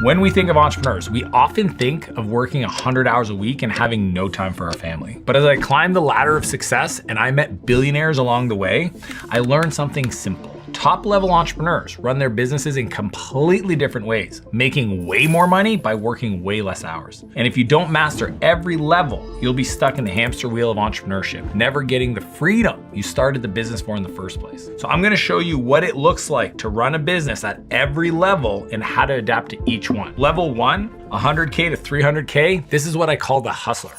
When we think of entrepreneurs, we often think of working 100 hours a week and having no time for our family. But as I climbed the ladder of success and I met billionaires along the way, I learned something simple. Top-level entrepreneurs run their businesses in completely different ways, making way more money by working way less hours. And if you don't master every level, you'll be stuck in the hamster wheel of entrepreneurship, never getting the freedom you started the business for in the first place. So I'm gonna show you what it looks like to run a business at every level and how to adapt to each one. Level 1, 100K to 300K, this is what I call the hustler.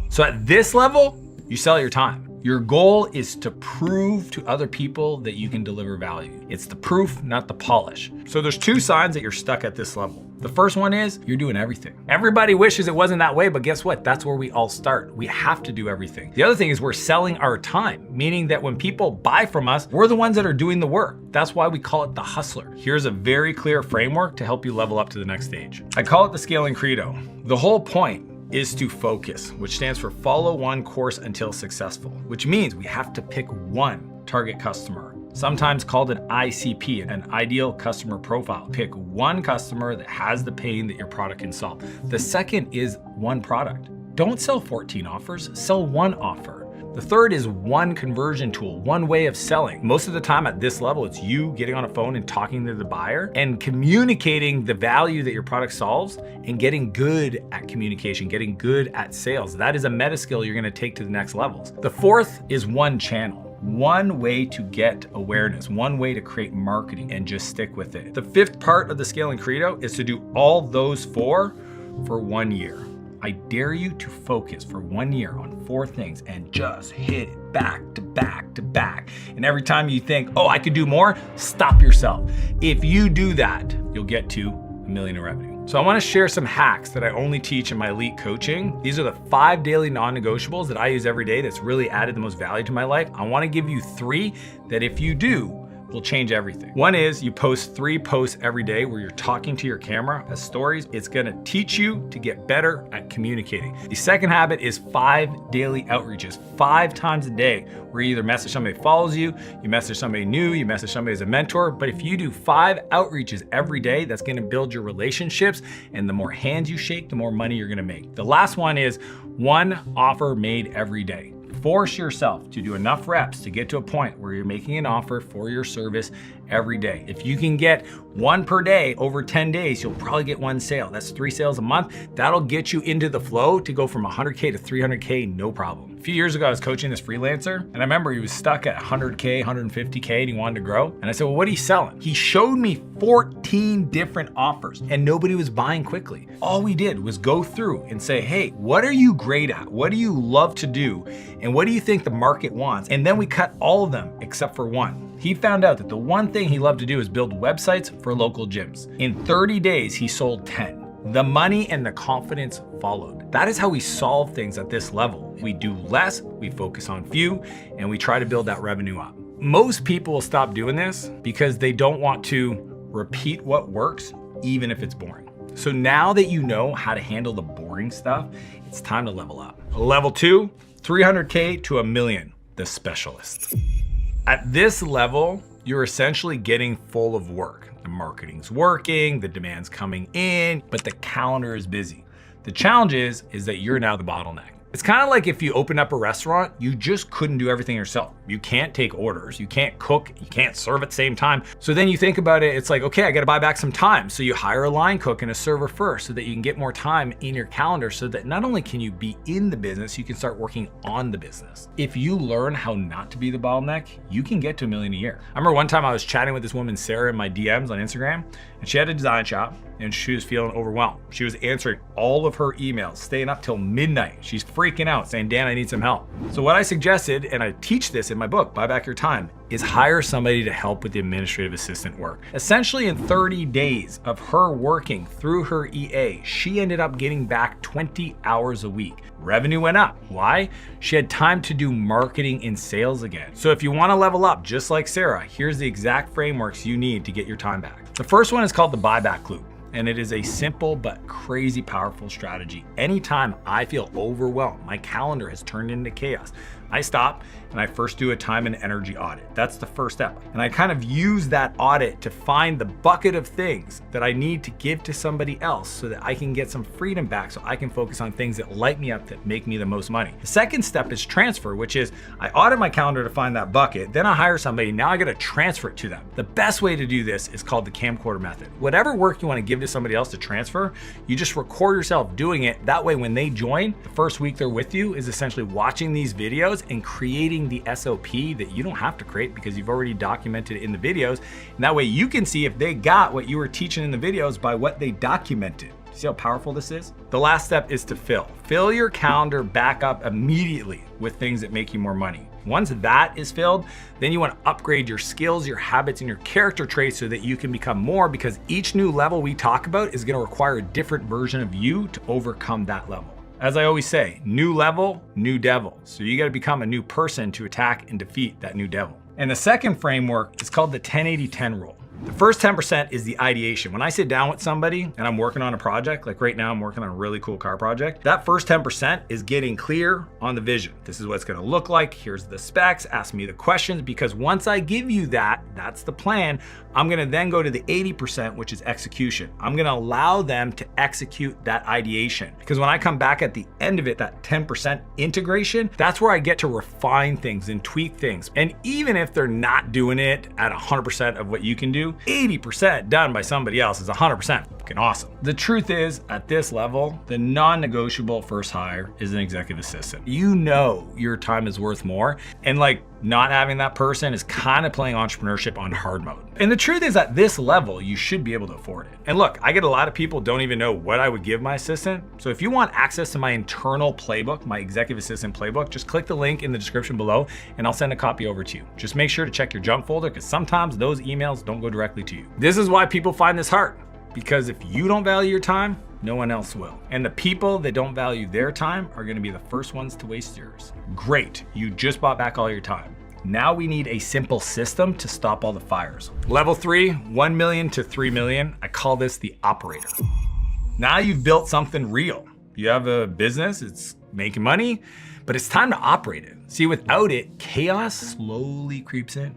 So at this level, you sell your time. Your goal is to prove to other people that you can deliver value. It's the proof, not the polish. So there's two signs that you're stuck at this level. The first one is you're doing everything. Everybody wishes it wasn't that way, but guess what? That's where we all start. We have to do everything. The other thing is we're selling our time, meaning that when people buy from us, we're the ones that are doing the work. That's why we call it the hustler. Here's a very clear framework to help you level up to the next stage. I call it the scaling credo. The whole point is to focus, which stands for follow one course until successful, which means we have to pick one target customer, sometimes called an ICP, an ideal customer profile. Pick one customer that has the pain that your product can solve. The second is one product. Don't sell 14 offers, sell one offer. The third is one conversion tool, one way of selling. Most of the time at this level, it's you getting on a phone and talking to the buyer and communicating the value that your product solves and getting good at communication, getting good at sales. That is a meta skill you're gonna take to the next levels. The fourth is one channel. One way to get awareness, one way to create marketing and just stick with it. The fifth part of the scaling credo is to do all those four for 1 year. I dare you to focus for 1 year on 4 things and just hit it back to back to back. And every time you think, oh, I could do more, stop yourself. If you do that, you'll get to $1 million in revenue. So I wanna share some hacks that I only teach in my elite coaching. These are the 5 daily non-negotiables that I use every day that's really added the most value to my life. I wanna give you 3 that if you do, will change everything. One is you post 3 posts every day where you're talking to your camera as stories. It's gonna teach you to get better at communicating. The second habit is 5 daily outreaches, 5 times a day, where you either message somebody that follows you, you message somebody new, you message somebody as a mentor. But if you do 5 outreaches every day, that's gonna build your relationships. And the more hands you shake, the more money you're gonna make. The last one is 1 offer made every day. Force yourself to do enough reps to get to a point where you're making an offer for your service every day. If you can get 1 per day over 10 days, you'll probably get 1 sale. That's 3 sales a month. That'll get you into the flow to go from 100K to 300K, no problem. A few years ago, I was coaching this freelancer and I remember he was stuck at 100K, 150K and he wanted to grow. And I said, well, what are you selling? He showed me 14 different offers and nobody was buying quickly. All we did was go through and say, hey, what are you great at? What do you love to do? And what do you think the market wants? And then we cut all of them except for one. He found out that the one thing he loved to do is build websites for local gyms. In 30 days, he sold 10. The money and the confidence followed. That is how we solve things at this level. We do less, we focus on few, and we try to build that revenue up. Most people will stop doing this because they don't want to repeat what works, even if it's boring. So now that you know how to handle the boring stuff, it's time to level up. Level 2, 300K to $1 million, the specialist. At this level, you're essentially getting full of work. The marketing's working, the demand's coming in, but the calendar is busy. The challenge is that you're now the bottleneck. It's kind of like if you opened up a restaurant, you just couldn't do everything yourself. You can't take orders, you can't cook, you can't serve at the same time. So then you think about it, it's like, okay, I gotta buy back some time. So you hire a line cook and a server first so that you can get more time in your calendar so that not only can you be in the business, you can start working on the business. If you learn how not to be the bottleneck, you can get to $1 million a year. I remember one time I was chatting with this woman, Sarah, in my DMs on Instagram, and she had a design shop and she was feeling overwhelmed. She was answering all of her emails, staying up till midnight. She's freaking out saying, Dan, I need some help. So what I suggested, and I teach this in my book, Buy Back Your Time, is hire somebody to help with the administrative assistant work. Essentially in 30 days of her working through her EA, she ended up getting back 20 hours a week. Revenue went up. Why? She had time to do marketing and sales again. So if you wanna level up just like Sarah, here's the exact frameworks you need to get your time back. The first one is called the buyback loop. And it is a simple but crazy powerful strategy. Anytime I feel overwhelmed, my calendar has turned into chaos, I stop and I first do a time and energy audit. That's the first step. And I kind of use that audit to find the bucket of things that I need to give to somebody else so that I can get some freedom back, so I can focus on things that light me up, that make me the most money. The second step is transfer, which is I audit my calendar to find that bucket, then I hire somebody, now I gotta transfer it to them. The best way to do this is called the camcorder method. Whatever work you wanna give to somebody else to transfer, you just record yourself doing it. That way when they join, the first week they're with you is essentially watching these videos and creating the SOP that you don't have to create because you've already documented it in the videos. And that way you can see if they got what you were teaching in the videos by what they documented. See how powerful this is? The last step is to fill. Fill your calendar back up immediately with things that make you more money. Once that is filled, then you want to upgrade your skills, your habits, and your character traits so that you can become more, because each new level we talk about is going to require a different version of you to overcome that level. As I always say, new level, new devil. So you got to become a new person to attack and defeat that new devil. And the second framework is called the 10-80-10 rule. The first 10% is the ideation. When I sit down with somebody and I'm working on a project, like right now I'm working on a really cool car project, that first 10% is getting clear on the vision. This is what it's gonna look like. Here's the specs, ask me the questions, because once I give you that, that's the plan. I'm gonna then go to the 80%, which is execution. I'm gonna allow them to execute that ideation. Because when I come back at the end of it, that 10% integration, that's where I get to refine things and tweak things. And even if they're not doing it at 100% of what you can do, 80% done by somebody else is 100% fucking awesome. The truth is, at this level, the non-negotiable first hire is an executive assistant. You know your time is worth more, and like not having that person is kind of playing entrepreneurship on hard mode. And the truth is, at this level, you should be able to afford it. And look, I get a lot of people don't even know what I would give my assistant. So if you want access to my internal playbook, my executive assistant playbook, just click the link in the description below and I'll send a copy over to you. Just make sure to check your junk folder, because sometimes those emails don't go directly to you. This is why people find this hard, because if you don't value your time, no one else will. And the people that don't value their time are gonna be the first ones to waste yours. Great, you just bought back all your time. Now we need a simple system to stop all the fires. Level 3, 1 million to 3 million. I call this the operator. Now you've built something real. You have a business, it's making money, but it's time to operate it. See, without it, chaos slowly creeps in.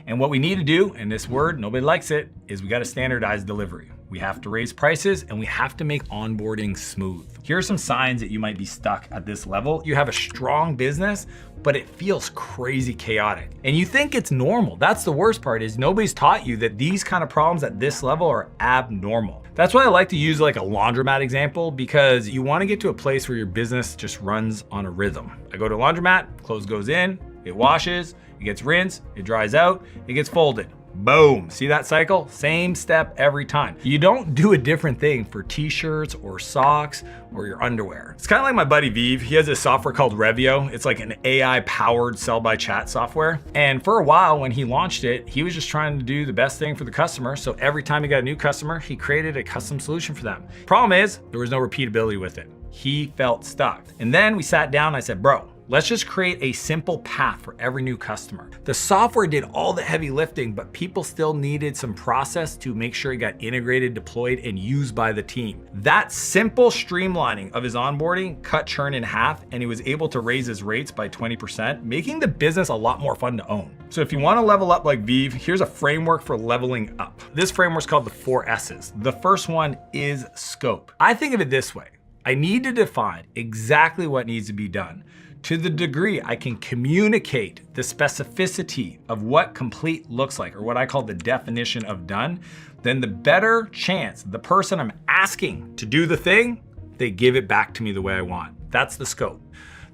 And what we need to do, and this word, nobody likes it, is we gotta standardize delivery. We have to raise prices and we have to make onboarding smooth. Here are some signs that you might be stuck at this level. You have a strong business, but it feels crazy chaotic. And you think it's normal. That's the worst part, is nobody's taught you that these kind of problems at this level are abnormal. That's why I like to use like a laundromat example, because you wanna get to a place where your business just runs on a rhythm. I go to a laundromat, clothes goes in, it washes, it gets rinsed, it dries out, it gets folded. Boom, see that cycle? Same step every time. You don't do a different thing for t-shirts or socks or your underwear. It's kind of like my buddy Viv. He has a software called Revio. It's like an AI powered sell by chat software. And for a while when he launched it, he was just trying to do the best thing for the customer. So every time he got a new customer, he created a custom solution for them. Problem is, there was no repeatability with it. He felt stuck. And then we sat down and I said, bro, let's just create a simple path for every new customer. The software did all the heavy lifting, but people still needed some process to make sure it got integrated, deployed, and used by the team. That simple streamlining of his onboarding cut churn in half, and he was able to raise his rates by 20%, making the business a lot more fun to own. So if you want to level up like Viv, here's a framework for leveling up. This framework's called the 4 S's. The first one is scope. I think of it this way. I need to define exactly what needs to be done. To the degree I can communicate the specificity of what complete looks like, or what I call the definition of done, then the better chance the person I'm asking to do the thing, they give it back to me the way I want. That's the scope.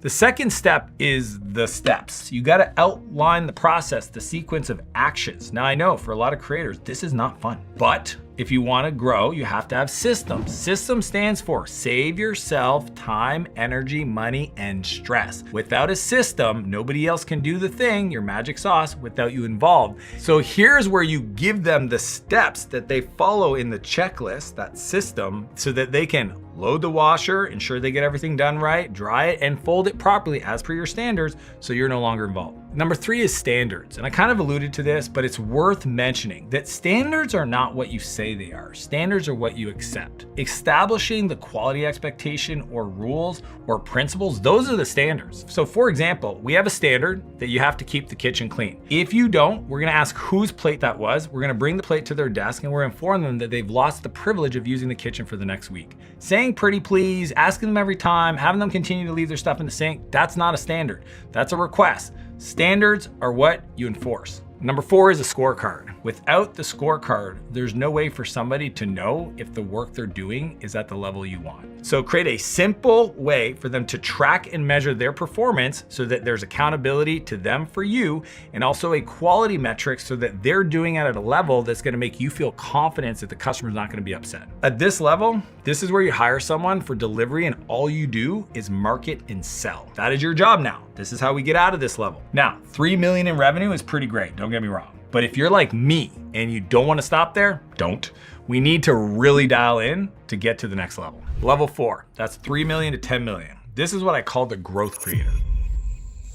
The second step is the steps. You gotta outline the process, the sequence of actions. Now I know for a lot of creators, this is not fun, but if you wanna grow, you have to have systems. System stands for save yourself time, energy, money, and stress. Without a system, nobody else can do the thing, your magic sauce, without you involved. So here's where you give them the steps that they follow in the checklist, that system, so that they can load the washer, ensure they get everything done right, dry it, and fold it properly as per your standards, so you're no longer involved. Number 3 is standards. And I kind of alluded to this, but it's worth mentioning that standards are not what you say they are. Standards are what you accept. Establishing the quality expectation or rules or principles, those are the standards. So for example, we have a standard that you have to keep the kitchen clean. If you don't, we're gonna ask whose plate that was. We're gonna bring the plate to their desk and we're gonna inform them that they've lost the privilege of using the kitchen for the next week. Saying pretty please, asking them every time, having them continue to leave their stuff in the sink, that's not a standard. That's a request. Standards are what you enforce. Number 4 is a scorecard. Without the scorecard, there's no way for somebody to know if the work they're doing is at the level you want. So create a simple way for them to track and measure their performance so that there's accountability to them for you, and also a quality metric so that they're doing it at a level that's gonna make you feel confidence that the customer's not gonna be upset. At this level, this is where you hire someone for delivery and all you do is market and sell. That is your job now. This is how we get out of this level. Now, 3 million in revenue is pretty great, don't get me wrong. But if you're like me and you don't wanna stop there, don't. We need to really dial in to get to the next level. Level 4, that's 3 million to 10 million. This is what I call the growth creator.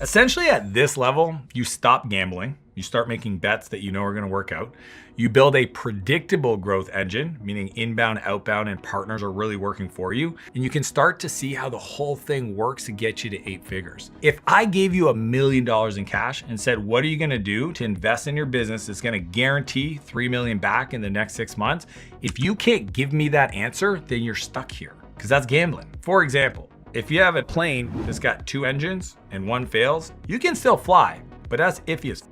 Essentially at this level, you stop gambling. You start making bets that you know are gonna work out. You build a predictable growth engine, meaning inbound, outbound, and partners are really working for you. And you can start to see how the whole thing works to get you to 8 figures. If I gave you $1 million in cash and said, what are you gonna do to invest in your business that's gonna guarantee 3 million back in the next 6 months? If you can't give me that answer, then you're stuck here, because that's gambling. For example, if you have a plane that's got 2 engines and 1 fails, you can still fly, but that's iffy as f.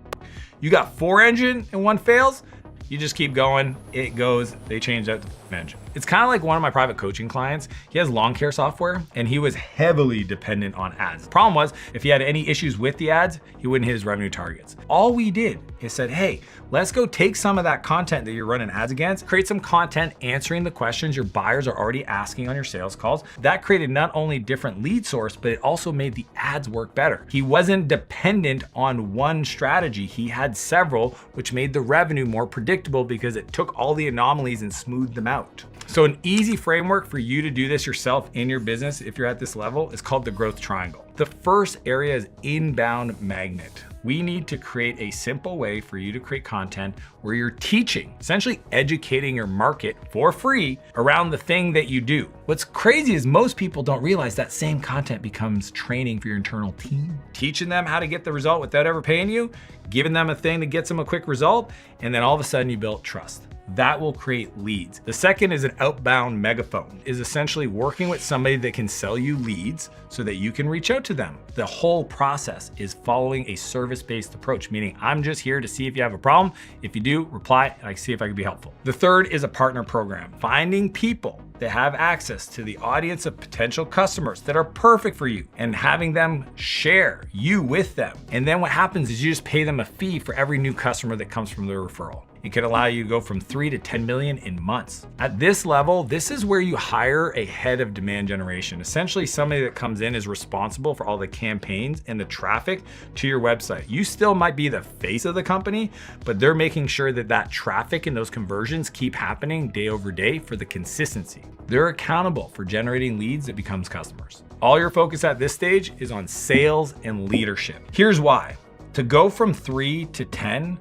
You got 4 engine and 1 fails, you just keep going, it goes, they change out the engine. It's kind of like one of my private coaching clients. He has lawn care software and he was heavily dependent on ads. The problem was if he had any issues with the ads, he wouldn't hit his revenue targets. All we did is said, hey, let's go take some of that content that you're running ads against, create some content answering the questions your buyers are already asking on your sales calls. That created not only different lead source, but it also made the ads work better. He wasn't dependent on one strategy. He had several, which made the revenue more predictable because it took all the anomalies and smoothed them out. So an easy framework for you to do this yourself in your business if you're at this level is called the growth triangle. The first area is inbound magnet. We need to create a simple way for you to create content where you're teaching, essentially educating your market for free around the thing that you do. What's crazy is most people don't realize that same content becomes training for your internal team. Teaching them how to get the result without ever paying you, giving them a thing that gets them a quick result, and then all of a sudden you build trust. That will create leads. The second is an outbound megaphone, is essentially working with somebody that can sell you leads so that you can reach out to them. The whole process is following a service-based approach, meaning I'm just here to see if you have a problem. If you do, reply and I see if I can be helpful. The third is a partner program, finding people that have access to the audience of potential customers that are perfect for you and having them share you with them. And then what happens is you just pay them a fee for every new customer that comes from their referral. It could allow you to go from 3 to 10 million in months. At this level, this is where you hire a head of demand generation. Essentially somebody that comes in is responsible for all the campaigns and the traffic to your website. You still might be the face of the company, but they're making sure that that traffic and those conversions keep happening day over day for the consistency. They're accountable for generating leads that becomes customers. All your focus at this stage is on sales and leadership. Here's why. To go from 3 to 10,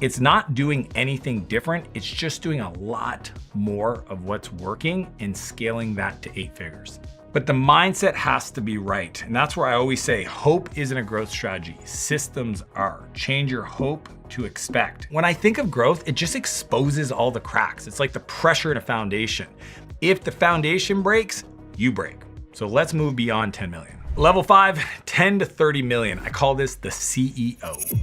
it's not doing anything different. It's just doing a lot more of what's working and scaling that to 8 figures. But the mindset has to be right. And that's where I always say, hope isn't a growth strategy. Systems are. Change your hope to expect. When I think of growth, it just exposes all the cracks. It's like the pressure in a foundation. If the foundation breaks, you break. So let's move beyond 10 million. Level 5, 10 to 30 million. I call this the CEO.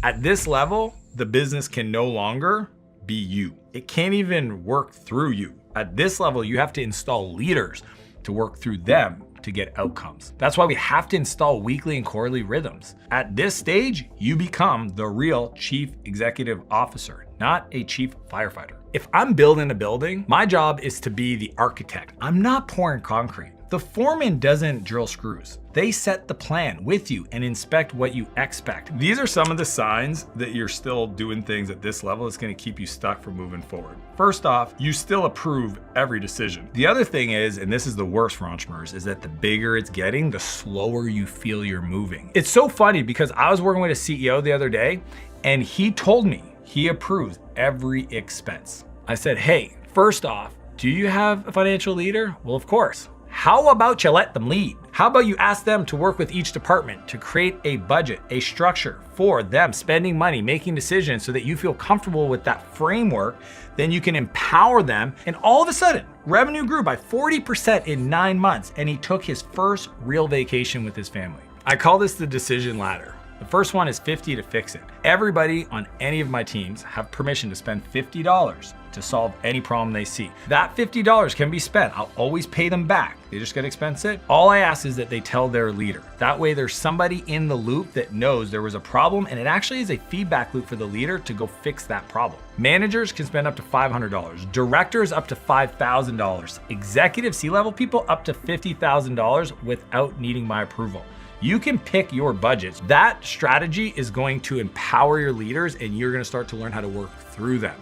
At this level, the business can no longer be you. It can't even work through you. At this level, you have to install leaders to work through them to get outcomes. That's why we have to install weekly and quarterly rhythms. At this stage, you become the real chief executive officer, not a chief firefighter. If I'm building a building, my job is to be the architect. I'm not pouring concrete. The foreman doesn't drill screws. They set the plan with you and inspect what you expect. These are some of the signs that you're still doing things at this level that's gonna keep you stuck from moving forward. First off, you still approve every decision. The other thing is, and this is the worst for entrepreneurs, is that the bigger it's getting, the slower you feel you're moving. It's so funny because I was working with a CEO the other day and he told me he approves every expense. I said, hey, first off, do you have a financial leader? Well, of course. How about you let them lead? How about you ask them to work with each department to create a budget, a structure for them spending money, making decisions so that you feel comfortable with that framework, then you can empower them. And all of a sudden, revenue grew by 40% in 9 months and he took his first real vacation with his family. I call this the decision ladder. The first one is 50 to fix it. Everybody on any of my teams have permission to spend $50 to solve any problem they see. That $50 can be spent. I'll always pay them back. They just gotta expense it. All I ask is that they tell their leader. That way there's somebody in the loop that knows there was a problem, and it actually is a feedback loop for the leader to go fix that problem. Managers can spend up to $500. Directors up to $5,000. Executive C-level people up to $50,000 without needing my approval. You can pick your budgets. That strategy is going to empower your leaders and you're gonna start to learn how to work through them.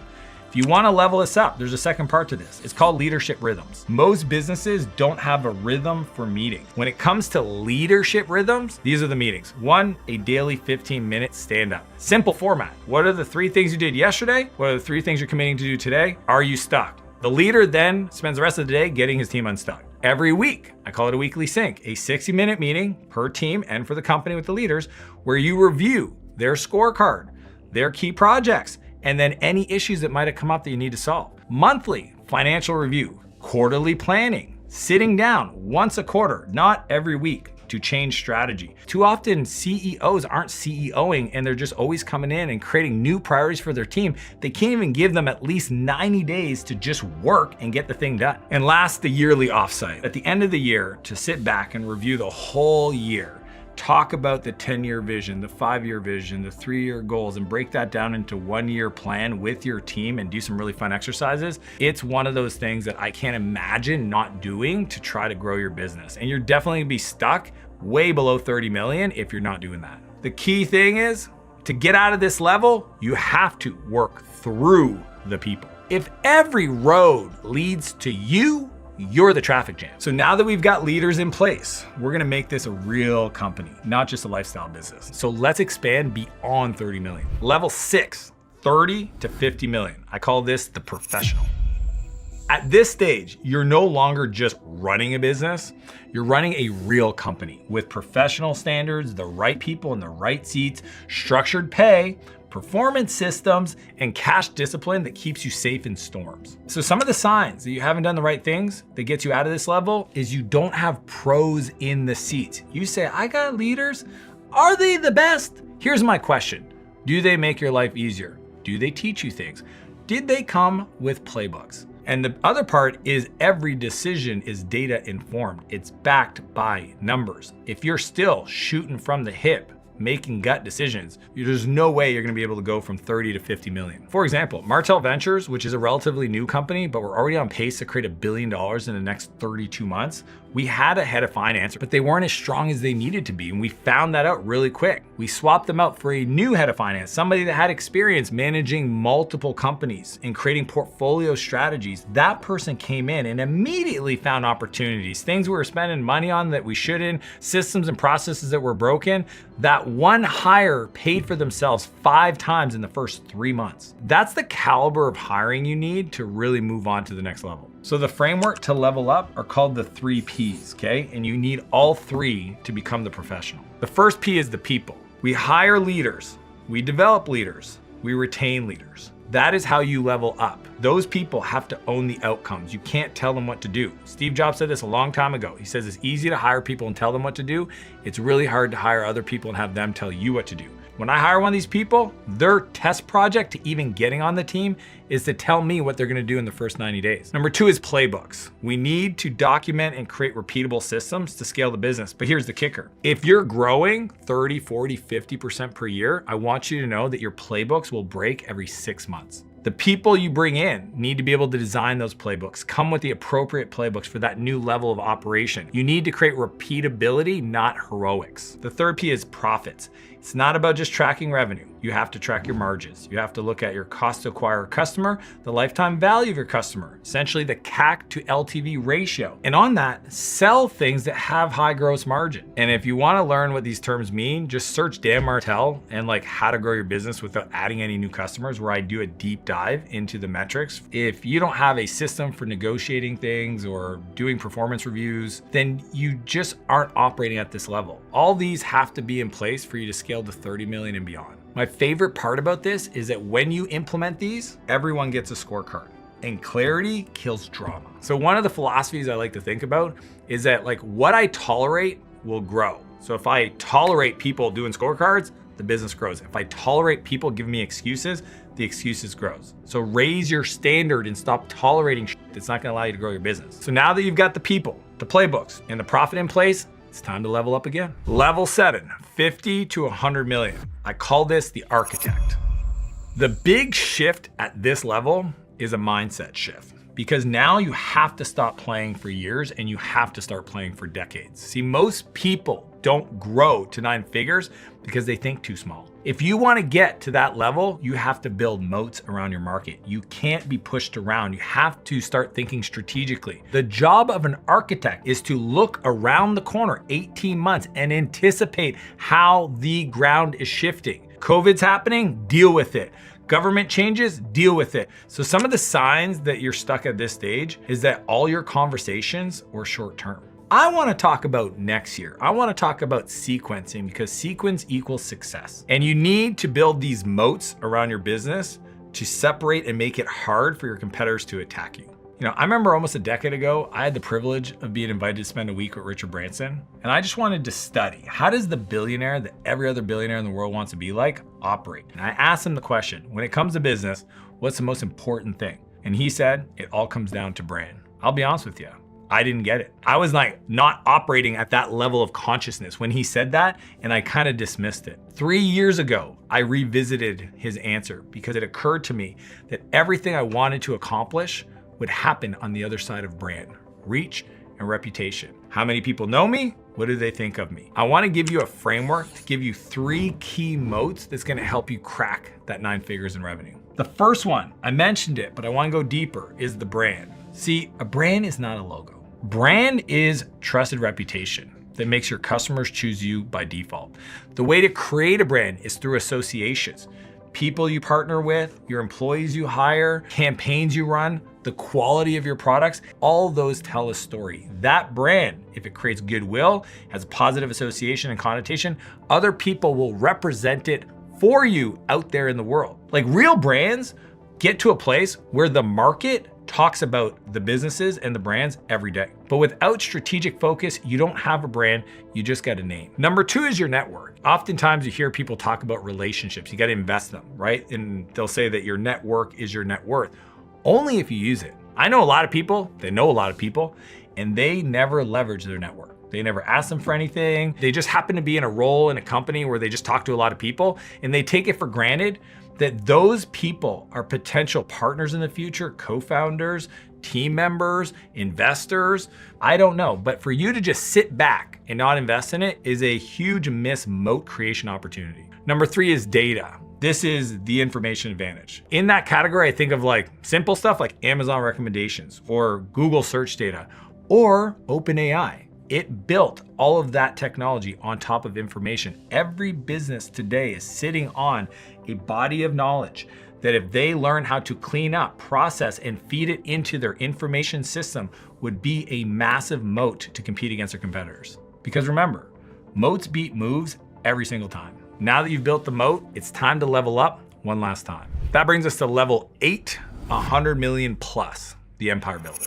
If you wanna level this up, there's a second part to this. It's called leadership rhythms. Most businesses don't have a rhythm for meetings. When it comes to leadership rhythms, these are the meetings. 1, a daily 15-minute stand-up. Simple format. What are the 3 things you did yesterday? What are the 3 things you're committing to do today? Are you stuck? The leader then spends the rest of the day getting his team unstuck. Every week, I call it a weekly sync, a 60-minute meeting per team and for the company with the leaders, where you review their scorecard, their key projects, and then any issues that might have come up that you need to solve. Monthly financial review, quarterly planning, sitting down once a quarter, not every week, to change strategy. Too often CEOs aren't CEOing and they're just always coming in and creating new priorities for their team. They can't even give them at least 90 days to just work and get the thing done. And last, the yearly offsite. At the end of the year, to sit back and review the whole year, talk about the 10-year vision, the 5-year vision, the 3-year goals, and break that down into 1-year plan with your team and do some really fun exercises. It's one of those things that I can't imagine not doing to try to grow your business. And you're definitely gonna be stuck way below 30 million if you're not doing that. The key thing is to get out of this level, you have to work through the people. If every road leads to you, you're the traffic jam. So now that we've got leaders in place, we're gonna make this a real company, not just a lifestyle business. So let's expand beyond 30 million. Level 6, 30 to 50 million. I call this the professional. At this stage, you're no longer just running a business, you're running a real company with professional standards, the right people in the right seats, structured pay, performance systems, and cash discipline that keeps you safe in storms. So some of the signs that you haven't done the right things that gets you out of this level is you don't have pros in the seats. You say, I got leaders. Are they the best? Here's my question. Do they make your life easier? Do they teach you things? Did they come with playbooks? And the other part is every decision is data informed. It's backed by numbers. If you're still shooting from the hip, making gut decisions, there's no way you're gonna be able to go from 30 to 50 million. For example, Martell Ventures, which is a relatively new company, but we're already on pace to create $1 billion in the next 32 months. We had a head of finance, but they weren't as strong as they needed to be. And we found that out really quick. We swapped them out for a new head of finance, somebody that had experience managing multiple companies and creating portfolio strategies. That person came in and immediately found opportunities, things we were spending money on that we shouldn't, systems and processes that were broken. That one hire paid for themselves 5 times in the first 3 months. That's the caliber of hiring you need to really move on to the next level. So the framework to level up are called the 3 Ps, okay? And you need all 3 to become the professional. The first P is the people. We hire leaders, we develop leaders, we retain leaders. That is how you level up. Those people have to own the outcomes. You can't tell them what to do. Steve Jobs said this a long time ago. He says it's easy to hire people and tell them what to do. It's really hard to hire other people and have them tell you what to do. When I hire one of these people, their test project to even getting on the team is to tell me what they're gonna do in the first 90 days. Number 2 is playbooks. We need to document and create repeatable systems to scale the business. But here's the kicker. If you're growing 30, 40, 50% per year, I want you to know that your playbooks will break every 6 months. The people you bring in need to be able to design those playbooks, come with the appropriate playbooks for that new level of operation. You need to create repeatability, not heroics. The third P is profits. It's not about just tracking revenue. You have to track your margins. You have to look at your cost to acquire a customer, the lifetime value of your customer, essentially the CAC to LTV ratio. And on that, sell things that have high gross margin. And if you want to learn what these terms mean, just search Dan Martell and like how to grow your business without adding any new customers, where I do a deep dive into the metrics. If you don't have a system for negotiating things or doing performance reviews, then you just aren't operating at this level. All these have to be in place for you to scale to 30 million and beyond. My favorite part about this is that when you implement these, everyone gets a scorecard, and clarity kills drama. So one of the philosophies I like to think about is that like what I tolerate will grow. So if I tolerate people doing scorecards, the business grows. If I tolerate people giving me excuses, the excuses grows. So raise your standard and stop tolerating shit that's not gonna allow you to grow your business. So now that you've got the people, the playbooks, and the profit in place, it's time to level up again. Level 7, 50 to 100 million. I call this the architect. The big shift at this level is a mindset shift, because now you have to stop playing for years and you have to start playing for decades. See, most people don't grow to 9 figures because they think too small. If you want to get to that level, you have to build moats around your market. You can't be pushed around. You have to start thinking strategically. The job of an architect is to look around the corner 18 months and anticipate how the ground is shifting. COVID's happening, deal with it. Government changes, deal with it. So some of the signs that you're stuck at this stage is that all your conversations were short term. I want to talk about next year. I want to talk about sequencing, because sequence equals success. And you need to build these moats around your business to separate and make it hard for your competitors to attack you. You know, I remember almost a decade ago, I had the privilege of being invited to spend a week with Richard Branson, and I just wanted to study, how does the billionaire that every other billionaire in the world wants to be like operate? And I asked him the question, when it comes to business, what's the most important thing? And he said, it all comes down to brand. I'll be honest with you, I didn't get it. I was like not operating at that level of consciousness when he said that, and I kind of dismissed it. 3 years ago, I revisited his answer because it occurred to me that everything I wanted to accomplish would happen on the other side of brand, reach, and reputation. How many people know me? What do they think of me? I want to give you a framework to give you 3 key moats that's going to help you crack that 9 figures in revenue. The first one, I mentioned it, but I want to go deeper, is the brand. See, a brand is not a logo. Brand is trusted reputation that makes your customers choose you by default. The way to create a brand is through associations. People you partner with, your employees you hire, campaigns you run, the quality of your products, all those tell a story. That brand, if it creates goodwill, has a positive association and connotation, other people will represent it for you out there in the world. Like real brands get to a place where the market talks about the businesses and the brands every day. But without strategic focus, you don't have a brand, you just got a name. Number 2 is your network. Oftentimes you hear people talk about relationships. You got to invest them, right? And they'll say that your network is your net worth. Only if you use it. I know a lot of people, they know a lot of people, and they never leverage their network. They never ask them for anything. They just happen to be in a role in a company where they just talk to a lot of people, and they take it for granted that those people are potential partners in the future, co-founders, team members, investors. I don't know, but for you to just sit back and not invest in it is a huge missed moat creation opportunity. Number 3 is data. This is the information advantage. In that category, I think of like simple stuff like Amazon recommendations or Google search data or OpenAI. It built all of that technology on top of information. Every business today is sitting on a body of knowledge that if they learn how to clean up, process, and feed it into their information system would be a massive moat to compete against their competitors. Because remember, moats beat moves every single time. Now that you've built the moat, it's time to level up one last time. That brings us to level 8, 100 million plus, the empire builder.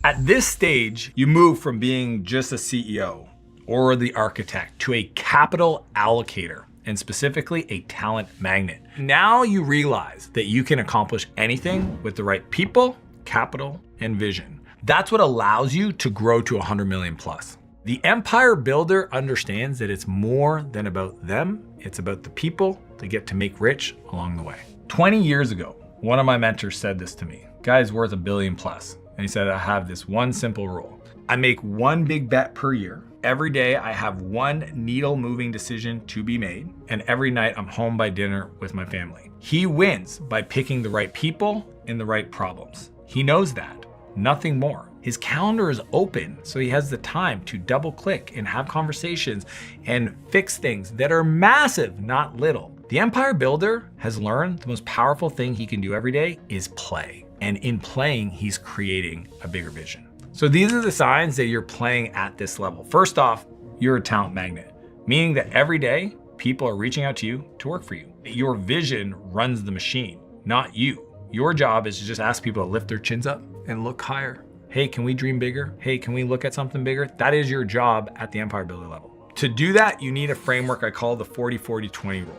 At this stage, you move from being just a CEO or the architect to a capital allocator, and specifically a talent magnet. Now you realize that you can accomplish anything with the right people, capital, and vision. That's what allows you to grow to 100 million plus. The empire builder understands that it's more than about them, it's about the people they get to make rich along the way. 20 years ago, One of my mentors said this to me. Guy's worth $1 billion plus. And he said, I have this one simple rule. I make one big bet per year. Every day I have one needle moving decision to be made. And every night I'm home by dinner with my family. He wins by picking the right people and the right problems. He knows that, nothing more. His calendar is open, so he has the time to double click and have conversations and fix things that are massive, not little. The empire builder has learned the most powerful thing he can do every day is play. And in playing, he's creating a bigger vision. So these are the signs that you're playing at this level. First off, you're a talent magnet, meaning that every day people are reaching out to you to work for you. Your vision runs the machine, not you. Your job is to just ask people to lift their chins up and look higher. Hey, can we dream bigger? Hey, can we look at something bigger? That is your job at the empire builder level. To do that, you need a framework I call the 40-40-20 rule.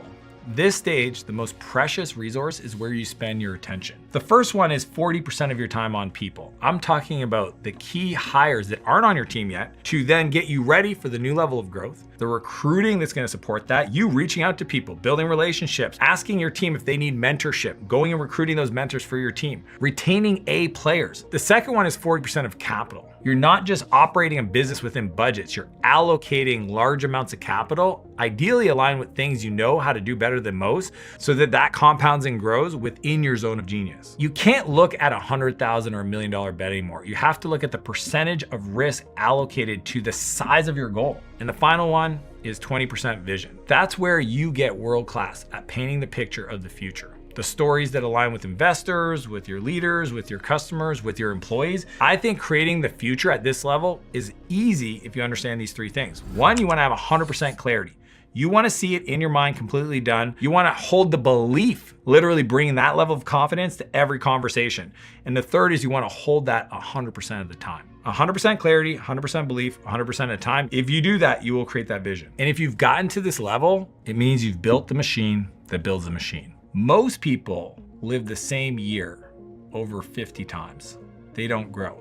This stage, the most precious resource is where you spend your attention. The first one is 40% of your time on people. I'm talking about the key hires that aren't on your team yet to then get you ready for the new level of growth, the recruiting that's going to support that, you reaching out to people, building relationships, asking your team if they need mentorship, going and recruiting those mentors for your team, retaining A players. The second one is 40% of capital. You're not just operating a business within budgets, you're allocating large amounts of capital, ideally aligned with things you know how to do better than most, so that that compounds and grows within your zone of genius. You can't look at $100,000 or $1 million bet anymore. You have to look at the percentage of risk allocated to the size of your goal. And the final one is 20% vision. That's where you get world class at painting the picture of the future. The stories that align with investors, with your leaders, with your customers, with your employees. I think creating the future at this level is easy if you understand these three things. One, you want to have 100% clarity. You want to see it in your mind completely done. You want to hold the belief, literally bringing that level of confidence to every conversation. And the third is you want to hold that 100% of the time. 100% clarity, 100% belief, 100% of the time. If you do that, you will create that vision. And if you've gotten to this level, it means you've built the machine that builds the machine. Most people live the same year over 50 times. They don't grow.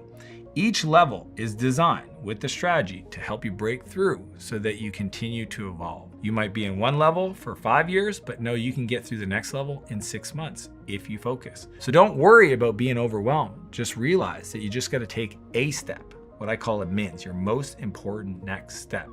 Each level is designed with the strategy to help you break through so that you continue to evolve. You might be in one level for 5 years, but know you can get through the next level in 6 months if you focus. So don't worry about being overwhelmed. Just realize that you just got to take a step, what I call a MINS, your most important next step.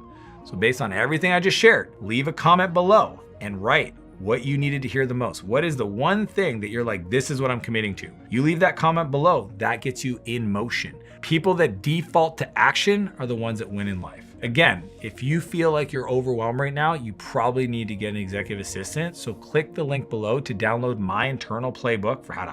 So based on everything I just shared, leave a comment below and write what you needed to hear the most. What is the one thing that you're like, this is what I'm committing to? You leave that comment below. That gets you in motion. People that default to action are the ones that win in life. Again, if you feel like you're overwhelmed right now, you probably need to get an executive assistant. So click the link below to download my internal playbook for how to